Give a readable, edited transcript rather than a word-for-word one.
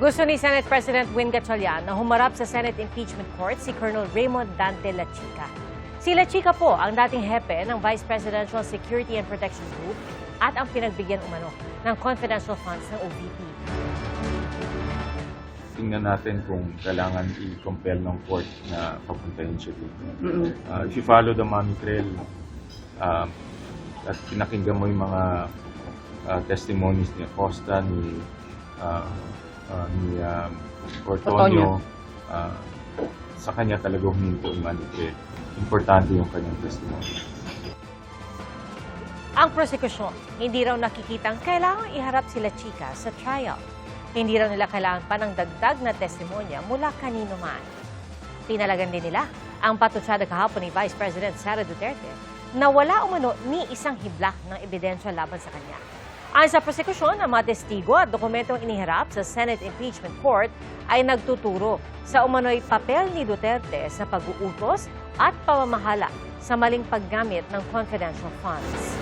Gusto ni Senate President Win Gatchalian na humarap sa Senate Impeachment Court si Colonel Raymond Dante Lachica. Si Lachica po ang dating hepe ng Vice Presidential Security and Protection Group at ang pinagbigyan umano ng confidential funds ng OVP. Tingnan natin kung kailangan i-compel ng court na papuntahin siya dito. If you follow the money trail at pinakinggan mo yung mga testimonies ni Acosta, ni Ortonio, sa kanya talaga huminto yung money trail. Importante yung kanyang testimony. Ang prosekusyon, hindi raw nakikitang kailangang iharap si Lachica sa trial. Hindi raw nila kailangan pa ng dagdag na testimonya mula kanino man. Pinalagan din nila ang patutsada kahapon ni Vice President Sara Duterte na wala umano ni isang hiblak ng ebidensya laban sa kanya. Ayon sa prosekusyon, ang mga testigo at dokumentong iniharap sa Senate Impeachment Court ay nagtuturo sa umano'y papel ni Duterte sa pag-uutos at pamamahala sa maling paggamit ng confidential funds.